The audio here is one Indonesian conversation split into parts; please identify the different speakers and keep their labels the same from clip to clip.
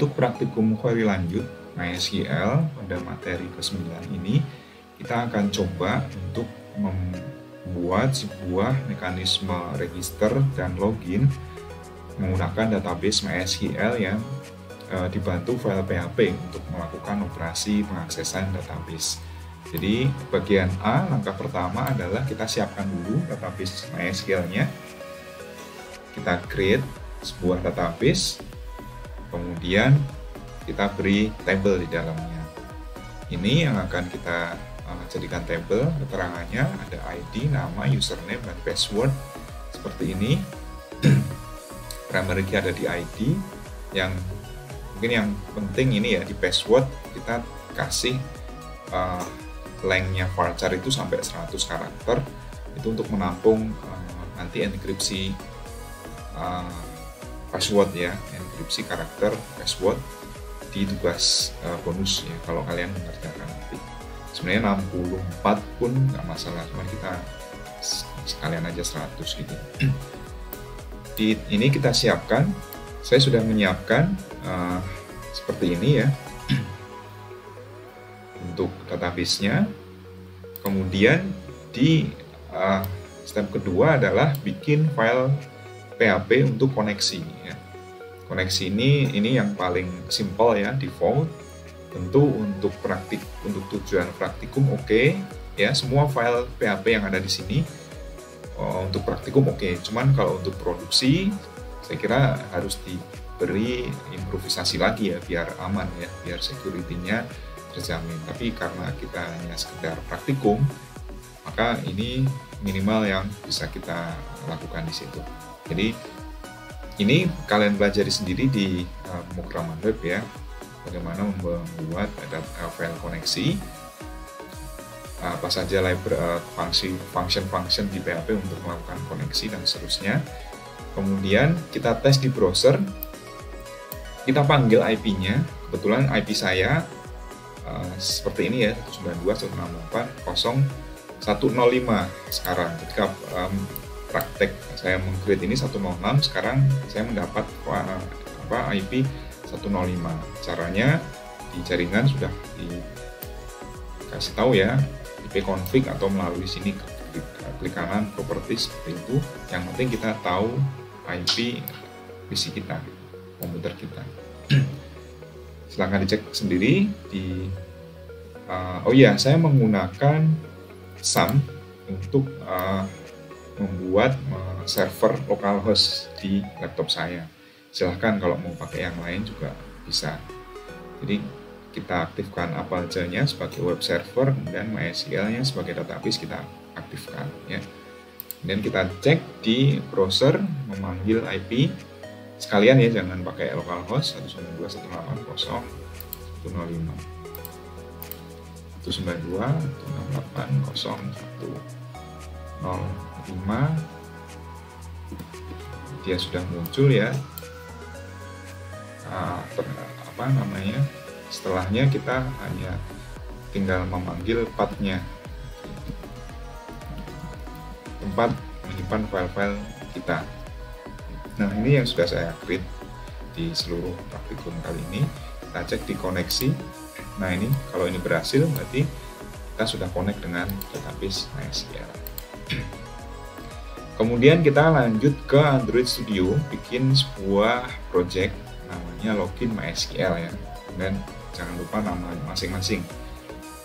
Speaker 1: Untuk praktikum query lanjut MySQL pada materi ke-9 ini, kita akan coba untuk membuat sebuah mekanisme register dan login menggunakan database MySQL yang dibantu file PHP untuk melakukan operasi pengaksesan database. Jadi bagian A, langkah pertama adalah kita siapkan dulu database MySQL-nya. Kita create sebuah database, kemudian kita beri table di dalamnya. Ini yang akan kita jadikan table, keterangannya ada ID, nama, username, dan password seperti ini. Primary key ada di ID, yang mungkin yang penting ini ya, di password kita kasih length-nya varchar itu sampai 100 karakter, itu untuk menampung nanti enkripsi password ya, enkripsi karakter password di tugas bonus ya, kalau kalian mengerjakan nanti. Sebenarnya 64 pun nggak masalah, cuma kita sekalian aja 100 gitu. Di ini kita siapkan, saya sudah menyiapkan seperti ini ya untuk database-nya. Kemudian di step kedua adalah bikin file PHP untuk koneksi ya. Koneksi ini yang paling simple ya, default. Tentu untuk tujuan praktikum oke ya, semua file PHP yang ada di sini untuk praktikum oke. Cuman kalau untuk produksi saya kira harus diberi improvisasi lagi ya, biar aman ya, biar security-nya terjamin. Tapi karena kita hanya sekedar praktikum, maka ini minimal yang bisa kita lakukan di situ. Jadi ini kalian pelajari sendiri di pemrograman web ya, bagaimana membuat file koneksi, apa saja function di PHP untuk melakukan koneksi dan seterusnya. Kemudian kita tes di browser, kita panggil IP-nya. Kebetulan IP saya seperti ini ya, 192.168.0.105 sekarang. Ketika praktek saya meng-create ini 106, sekarang saya mendapat IP 105. Caranya di jaringan sudah dikasih tahu ya, ipconfig atau melalui sini klik kanan properties seperti itu. Yang penting kita tahu IP PC kita, komputer kita. Silahkan dicek sendiri di oh ya, saya menggunakan SAM untuk membuat server localhost di laptop saya. Silahkan kalau mau pakai yang lain juga bisa. Jadi kita aktifkan Apache-nya sebagai web server, kemudian MySQL-nya sebagai database kita aktifkan ya. Kemudian kita cek di browser, memanggil IP sekalian ya, jangan pakai localhost 192.168.0.105. 192.168.0.105 dia sudah muncul ya. Setelahnya kita hanya tinggal memanggil path-nya, tempat menyimpan file-file kita. Nah, ini yang sudah saya create di seluruh praktikum kali ini. Kita cek di koneksi. Nah, ini kalau ini berhasil berarti kita sudah connect dengan database MySQL. Kemudian kita lanjut ke Android Studio, bikin sebuah project namanya login MySQL ya. Dan jangan lupa nama masing-masing.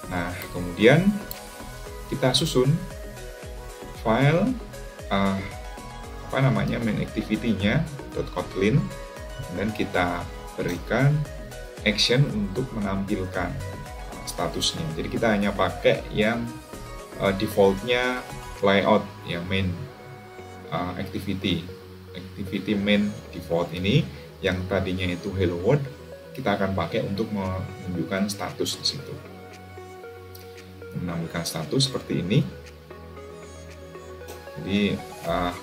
Speaker 1: Nah, kemudian kita susun file main activity-nya .kotlin, dan kita berikan action untuk menampilkan statusnya. Jadi kita hanya pakai yang default-nya layout yang main activity main default ini, yang tadinya itu hello world, kita akan pakai untuk menunjukkan status di situ. Menampilkan status seperti ini. Jadi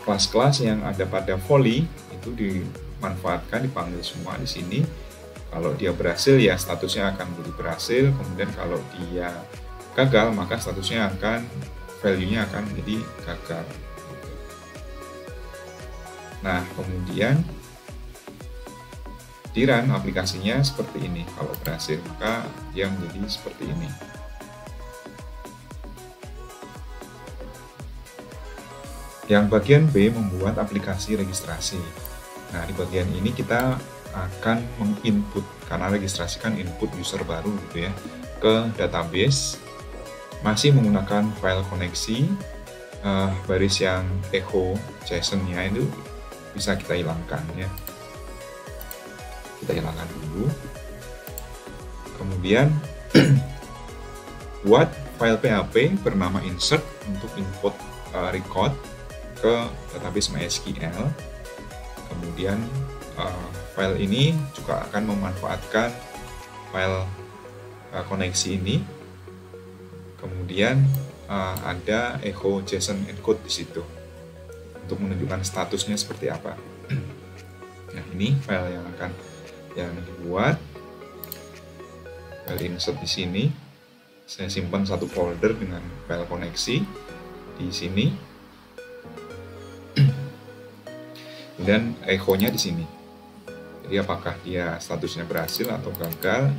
Speaker 1: kelas-kelas yang ada pada volley itu dimanfaatkan, dipanggil semua di sini. Kalau dia berhasil ya statusnya akan menjadi berhasil, kemudian kalau dia gagal maka statusnya akan, value-nya akan menjadi gagal. Nah, kemudian di run aplikasinya seperti ini. Kalau berhasil maka dia menjadi seperti ini. Yang bagian B membuat aplikasi registrasi. Nah, di bagian ini kita akan menginput, karena registrasi kan input user baru gitu ya, ke database. Masih menggunakan file koneksi, baris yang echo JSON-nya itu bisa kita hilangkan ya. Kita hilangkan dulu. Kemudian buat file PHP bernama insert untuk input record ke database MySQL. Kemudian file ini juga akan memanfaatkan file koneksi ini. Kemudian ada echo JSON encode di situ untuk menunjukkan statusnya seperti apa. Nah, ini file yang akan dibuat. File insert di sini. Saya simpan satu folder dengan file koneksi di sini. Dan echo-nya di sini. Jadi apakah dia statusnya berhasil atau gagal,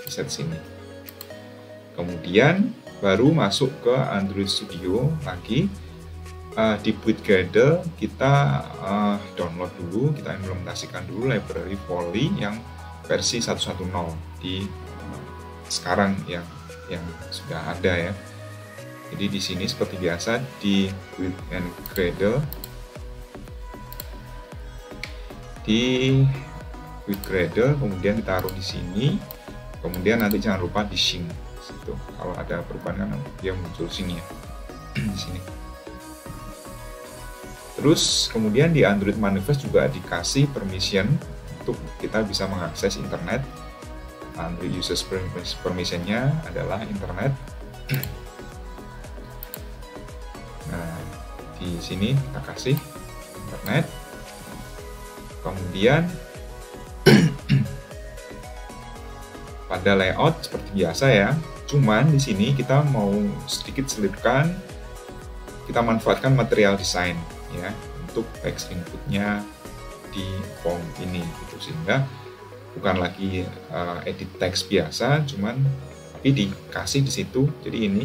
Speaker 1: bisa di sini. Kemudian baru masuk ke Android Studio lagi. Di Build.Gradle kita download dulu, kita implementasikan dulu library Volley yang versi 1.10 di sekarang yang sudah ada ya. Jadi di sini seperti biasa di Build.Gradle, kemudian ditaruh di sini, kemudian nanti jangan lupa di sync situ. Kalau ada perubahan kan dia muncul sini ya, di sini. Terus kemudian di Android Manifest juga dikasih permission untuk kita bisa mengakses internet. Android Users Permission-nya adalah internet. Nah, di sini kita kasih internet. Kemudian pada layout seperti biasa ya. Cuman di sini kita mau sedikit selipkan, kita manfaatkan material design ya untuk text inputnya di form ini gitu, sehingga bukan lagi edit text biasa, cuman tapi dikasih di situ. Jadi ini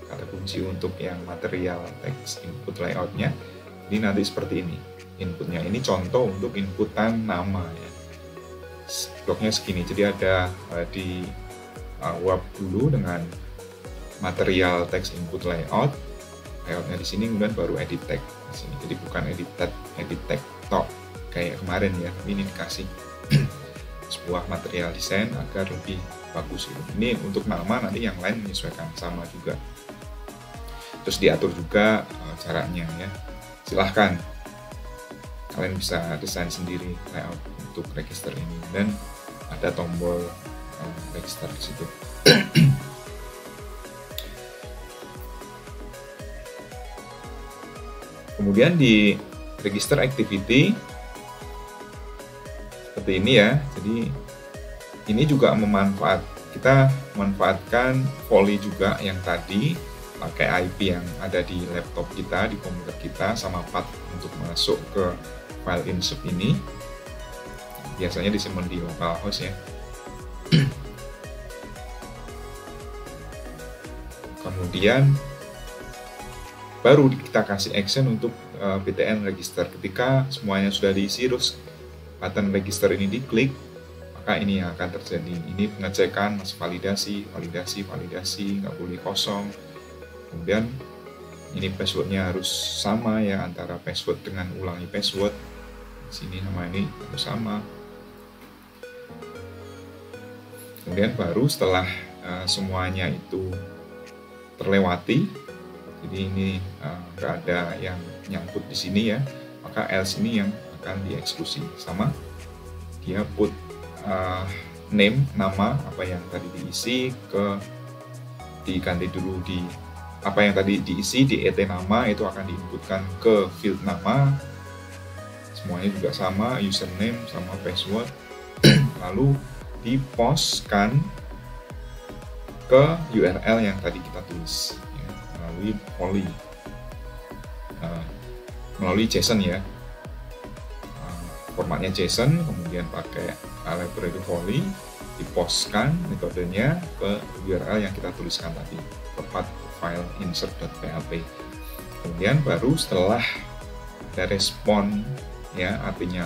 Speaker 1: kata kunci untuk yang material text input layoutnya. Jadi nanti seperti ini. Inputnya ini contoh untuk inputan nama ya. Bloknya segini, jadi ada di web dulu dengan material text input layoutnya di sini, kemudian baru edit text di sini. Jadi bukan edit text tok kayak kemarin ya, tapi ini dikasih sebuah material desain agar lebih bagus gitu. Ini untuk nama, nanti yang lain menyesuaikan sama juga. Terus diatur juga caranya ya. Silahkan kalian bisa desain sendiri layout untuk register ini, dan ada tombol register di situ. Kemudian di register activity seperti ini ya. Jadi ini juga kita memanfaatkan Volley juga yang tadi, pakai IP yang ada di laptop kita, di komputer kita, sama path untuk masuk ke file insert ini. Biasanya disimpan di localhost ya. Kemudian baru kita kasih action untuk btn register. Ketika semuanya sudah diisi, terus button register ini diklik, maka ini yang akan terjadi. Ini pengecekan, masih validasi, nggak boleh kosong. Kemudian ini passwordnya harus sama ya, antara password dengan ulangi password. Sini nama ini harus sama. Kemudian baru setelah semuanya itu terlewati, jadi ini nggak ada yang nyangkut di sini ya, maka else ini yang akan dieksekusi. Sama dia put name, nama apa yang tadi diisi, diganti dulu di apa yang tadi diisi di et nama, itu akan diinputkan ke field nama. Semuanya juga sama, username sama password. Lalu dipostkan ke URL yang tadi kita tulis ya, melalui Volley, melalui JSON ya, formatnya JSON, kemudian pakai library volley, dipostkan metodenya ke URL yang kita tuliskan tadi, ke path file insert.php. Kemudian baru setelah ada respon, ya artinya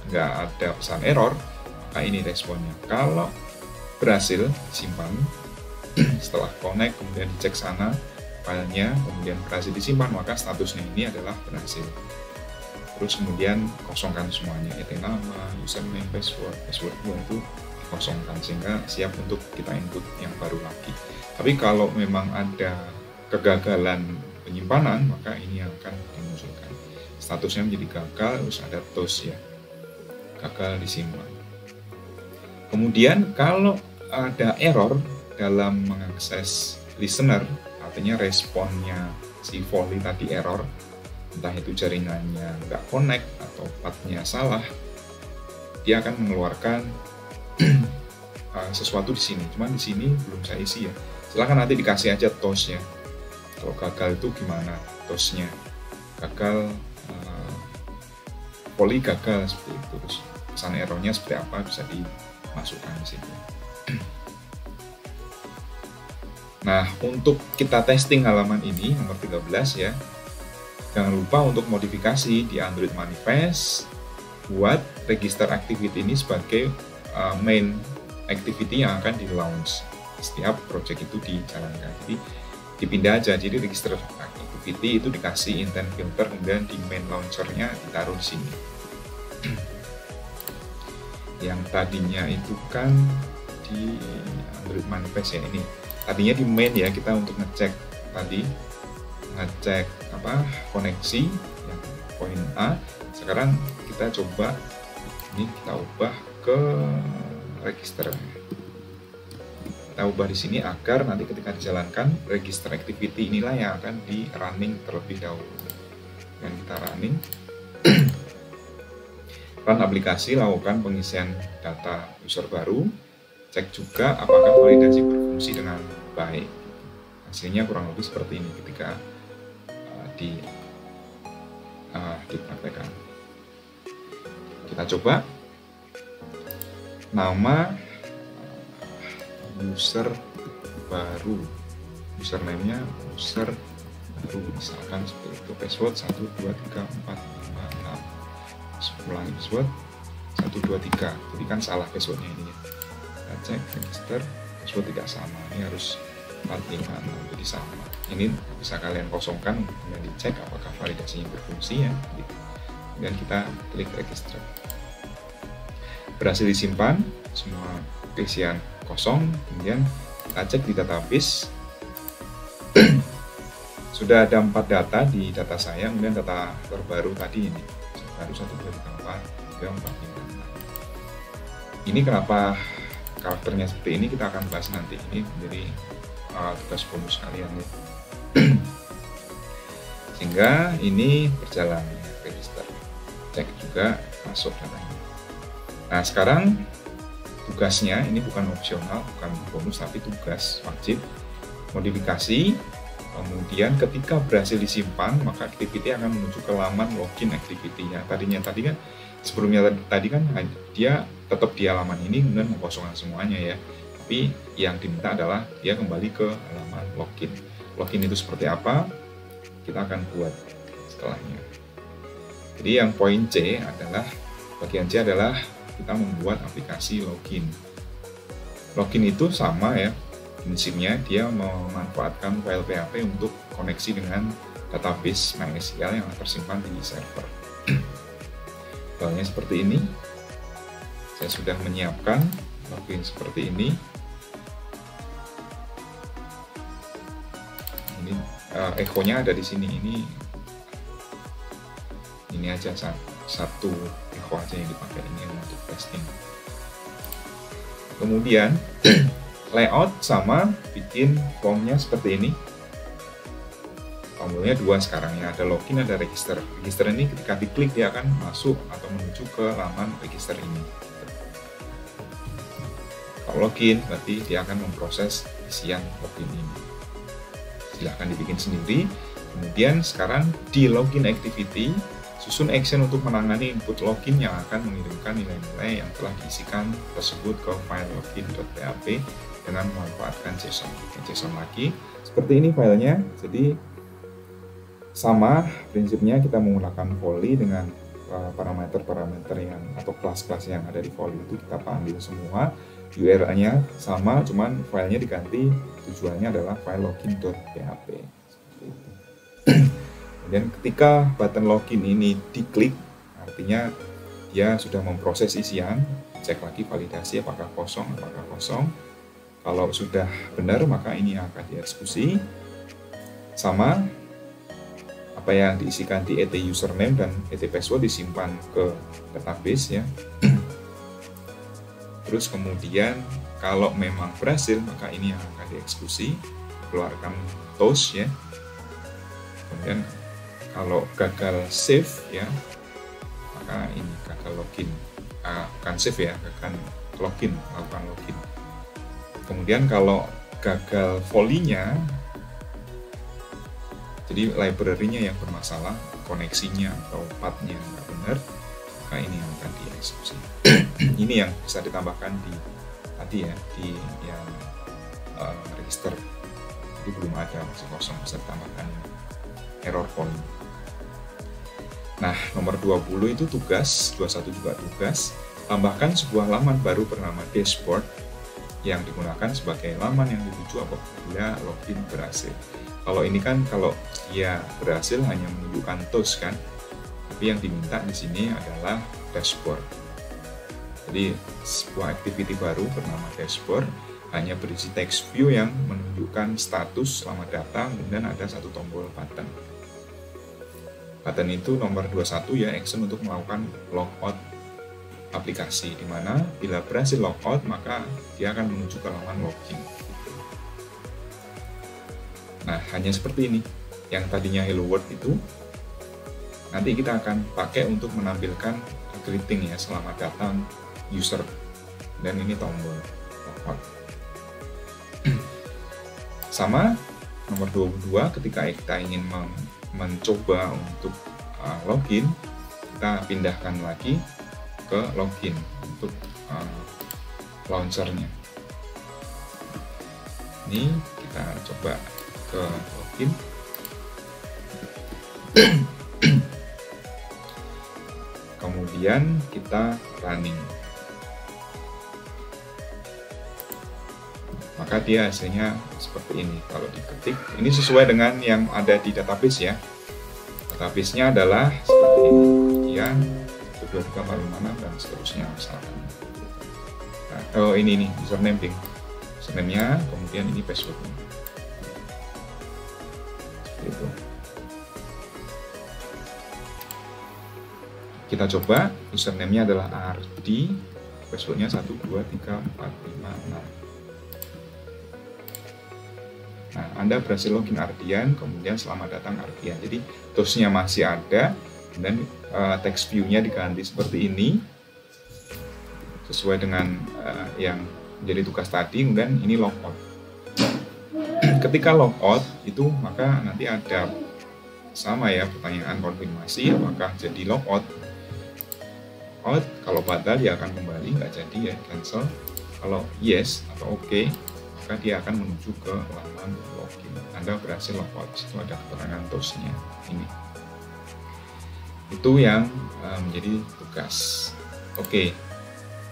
Speaker 1: nggak ada pesan error, maka ini responnya. Kalau berhasil disimpan, setelah connect kemudian dicek sana filenya, kemudian berhasil disimpan, maka statusnya ini adalah berhasil. Terus kemudian kosongkan semuanya, itu nama, username, password itu dikosongkan sehingga siap untuk kita input yang baru lagi. Tapi kalau memang ada kegagalan penyimpanan, maka ini akan dimunculkan. Statusnya menjadi gagal, terus ada toast ya, gagal disimpan. Kemudian kalau ada error dalam mengakses listener, artinya responnya si volley tadi error, entah itu jaringannya nggak connect atau pathnya salah, dia akan mengeluarkan sesuatu di sini. Cuman di sini belum saya isi ya. Silahkan nanti dikasih aja toastnya. Kalau gagal itu gimana toastnya? Gagal, volley gagal seperti itu. Terus pesan errornya seperti apa bisa dimasukkan di sini. Nah, untuk kita testing halaman ini nomor 13 ya. Jangan lupa untuk modifikasi di Android Manifest, buat register activity ini sebagai main activity yang akan di launch setiap project itu dijalankan. Jadi dipindah aja, jadi register activity itu dikasih intent filter, kemudian di main launchernya ditaruh di sini. Yang tadinya itu kan di Android Manifest ya, ini tadinya di main ya, kita untuk ngecek tadi, ngecek koneksi yang poin A. Sekarang kita coba ini, kita ubah ke register. Kita ubah di sini agar nanti ketika dijalankan register activity inilah yang akan di running terlebih dahulu. Dan kita running, run aplikasi, lakukan pengisian data user baru, cek juga apakah validasi berfungsi dengan baik. Hasilnya kurang lebih seperti ini ketika dipraktekkan. Kita coba nama user baru, username-nya user baru, misalkan seperti itu, password 123456, ulangi password 123, jadi kan salah passwordnya ini ya. Kita cek register, password tidak sama, ini harus 456, jadi sama. Ini bisa kalian kosongkan, kemudian dicek apakah validasinya berfungsi ya. Dan kita klik register. Berhasil disimpan, semua isian kosong, kemudian kita cek di database. Sudah ada 4 data di data saya, kemudian data terbaru tadi ini. Baru 1, 2, 3, 4, 3, 4, 5, 6. Ini kenapa karakternya seperti ini, kita akan bahas nanti. Ini menjadi tugas bonus kalian ya. Sehingga ini berjalan register, cek juga masuk datanya. Nah sekarang tugasnya ini bukan opsional, bukan bonus, tapi tugas wajib, modifikasi. Kemudian ketika berhasil disimpan, maka activity akan menuju ke laman login activity-nya. Tadi kan sebelumnya tadi kan dia tetap di halaman ini, kemudian mengkosongkan semuanya ya. Tapi yang diminta adalah dia kembali ke halaman login. Login itu seperti apa? Kita akan buat setelahnya. Jadi yang poin C adalah, bagian C adalah kita membuat aplikasi login. Login itu sama ya, prinsipnya dia memanfaatkan file PHP untuk koneksi dengan database MySQL yang tersimpan di server. Filenya seperti ini. Saya sudah menyiapkan login seperti ini. Ini echo-nya ada di sini. Ini aja satu echo aja yang dipakai ini untuk testing. Kemudian layout sama, bikin formnya seperti ini. Tombolnya 2 sekarang ya, ada login, ada register. Register ini ketika diklik dia akan masuk atau menuju ke laman register ini. Kalau login berarti dia akan memproses isian login ini. Silahkan dibikin sendiri. Kemudian sekarang di login activity Susun action untuk menangani input login yang akan mengirimkan nilai-nilai yang telah diisikan tersebut ke file login.php dengan memanfaatkan JSON. JSON lagi, seperti ini filenya. Jadi sama prinsipnya, kita menggunakan volley dengan parameter-parameter yang atau kelas-kelas yang ada di volley itu kita panggil semua. URL-nya sama, cuman filenya diganti, tujuannya adalah file login.php. Seperti itu. Dan ketika button login ini diklik, artinya dia sudah memproses isian, cek lagi validasi apakah kosong, apakah kosong. Kalau sudah benar, maka ini akan dieksekusi. Sama, apa yang diisikan di et username dan et password disimpan ke database ya. Terus kemudian kalau memang berhasil, maka ini yang akan dieksekusi, keluarkan toast ya. Kemudian kalau gagal save ya, maka ini gagal login, akan save ya, akan login, melakukan login. Kemudian kalau gagal volley-nya, jadi library-nya yang bermasalah, koneksinya atau path-nya nggak benar, maka ini yang akan dieksekusi. Ini yang bisa ditambahkan di tadi ya, di yang register. Jadi belum ada, masih kosong, bisa ditambahkan error volley. Nah, nomor 20 itu tugas, 21 juga tugas. Tambahkan sebuah laman baru bernama dashboard yang digunakan sebagai laman yang dituju apabila login berhasil. Kalau ini kan kalau dia berhasil hanya menunjukkan toast kan, tapi yang diminta di sini adalah dashboard. Jadi sebuah activity baru bernama dashboard hanya berisi text view yang menunjukkan status selamat datang, kemudian ada satu tombol button. Button itu nomor 21 ya, action untuk melakukan logout aplikasi, di mana bila berhasil logout maka dia akan menuju ke laman login. Nah, hanya seperti ini. Yang tadinya hello world itu nanti kita akan pakai untuk menampilkan greeting ya, selamat datang user, dan ini tombol logout. Sama nomor 22, ketika kita ingin mencoba untuk login, kita pindahkan lagi ke login untuk launchernya. Ini kita coba ke login. Kemudian kita running. Maka dia hasilnya seperti ini. Kalau diketik, ini sesuai dengan yang ada di database ya. Database-nya adalah seperti ini. Sekian, 12345 dan seterusnya misalkan. Nah, oh ini nih, username ding. Username-nya, kemudian ini password-nya. Seperti itu. Kita coba, username-nya adalah Ardi, password-nya 123456. Nah, Anda berhasil login Ardian, kemudian selamat datang Ardian. Jadi toast-nya masih ada, dan text view-nya diganti seperti ini, sesuai dengan yang menjadi tugas tadi. Kemudian ini logout. Ketika logout itu maka nanti ada sama ya pertanyaan konfirmasi apakah jadi logout. Kalau batal dia akan kembali, nggak jadi ya cancel. Kalau yes atau oke, maka dia akan menuju ke laman login. Anda berhasil logout. Itu ada keterangan toast-nya ini. Itu yang menjadi tugas. Oke.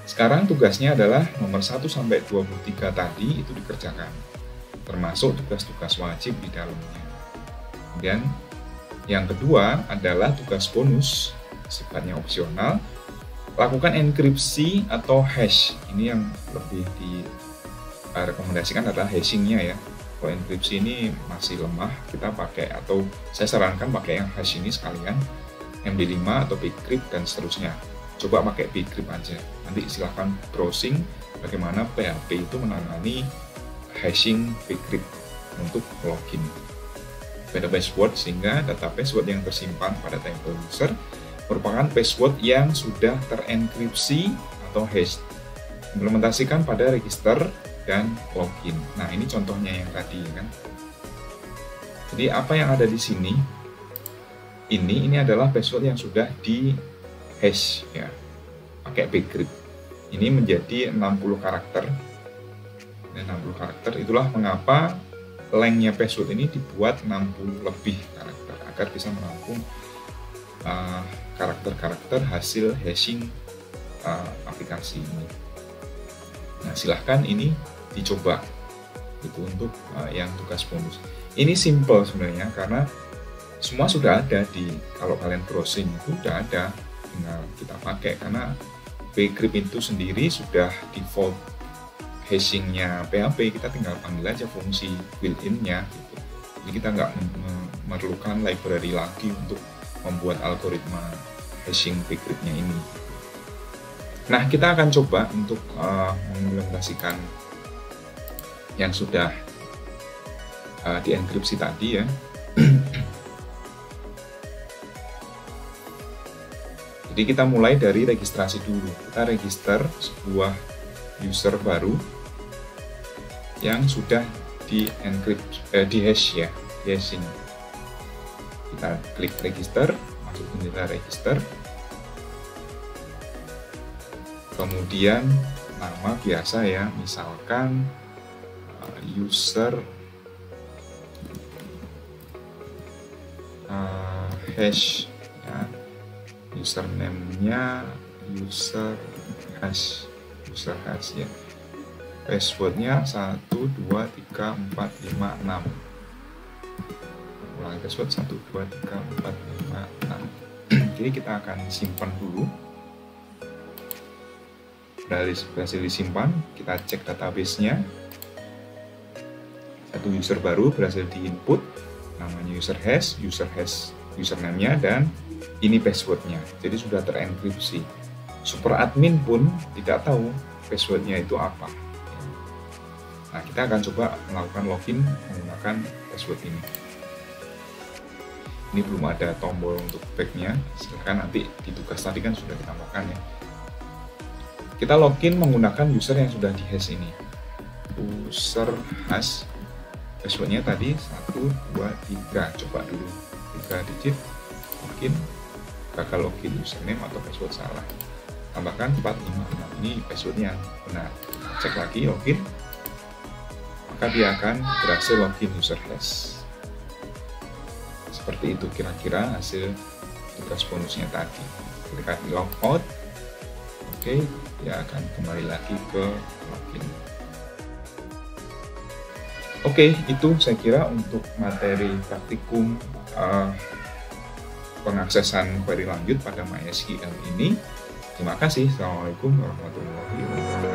Speaker 1: Sekarang tugasnya adalah nomor 1 sampai 23 tadi itu dikerjakan. Termasuk tugas-tugas wajib di dalamnya. Kemudian yang kedua adalah tugas bonus, sifatnya opsional. Lakukan enkripsi atau hash. Ini yang lebih direkomendasikan adalah hashing-nya ya. Kalau enkripsi ini masih lemah, kita pakai, atau saya sarankan pakai yang hash ini sekalian, MD5 atau bcrypt dan seterusnya. Coba pakai bcrypt aja. Nanti silahkan browsing bagaimana PHP itu menangani hashing bcrypt untuk login. Pada password, sehingga data password yang tersimpan pada table user merupakan password yang sudah terenkripsi atau hash. Implementasikan pada register dan login. Nah, ini contohnya yang tadi kan. Jadi apa yang ada di sini? ini adalah password yang sudah di hash ya, pakai bcrypt. Ini menjadi 60 karakter. Dan 60 karakter, itulah mengapa lengthnya password ini dibuat 60 lebih karakter agar bisa menampung karakter-karakter hasil hashing aplikasi ini. Nah, silahkan ini dicoba itu untuk yang tugas bonus. Ini simple sebenarnya karena semua sudah ada kalau kalian browsing itu sudah ada, tinggal kita pakai karena bcrypt itu sendiri sudah default hashingnya PHP, kita tinggal panggil aja fungsi built-in-nya gitu. Jadi kita nggak memerlukan library lagi untuk membuat algoritma hashing bcrypt-nya ini. Nah, kita akan coba untuk mengimplementasikan yang sudah dienkripsi tadi ya. Jadi kita mulai dari registrasi dulu. Kita register sebuah user baru yang sudah di hash ya, di hashing. Kita klik register, masukin kita register. Kemudian nama biasa ya, misalkan user hash ya. Username-nya user hash ya. Passwordnya 1 2 3 4 5 6. Ulangi password 1 2 3 4 5 6. Jadi kita akan simpan dulu. Berhasil disimpan, kita cek database-nya. Satu user baru berhasil diinput, namanya user hash, username-nya, dan ini passwordnya. Jadi sudah terenkripsi. Super admin pun tidak tahu passwordnya itu apa. Nah, kita akan coba melakukan login menggunakan password ini. Ini belum ada tombol untuk back-nya. Silahkan nanti di tugas tadi kan sudah ditambahkan ya. Kita login menggunakan user yang sudah di hash ini. User hash. Passwordnya tadi 1 2 3. Coba dulu 3 digit. Login. Gagal login username atau password salah. Tambahkan 456. Ini passwordnya benar. Cek lagi login. Maka dia akan berhasil login user hash. Seperti itu kira-kira hasil tugas bonusnya tadi. Ketika di logout, oke, dia akan kembali lagi ke login. Oke, itu saya kira untuk materi praktikum pengaksesan query lanjut pada MySQL ini. Terima kasih. Assalamualaikum warahmatullahi wabarakatuh.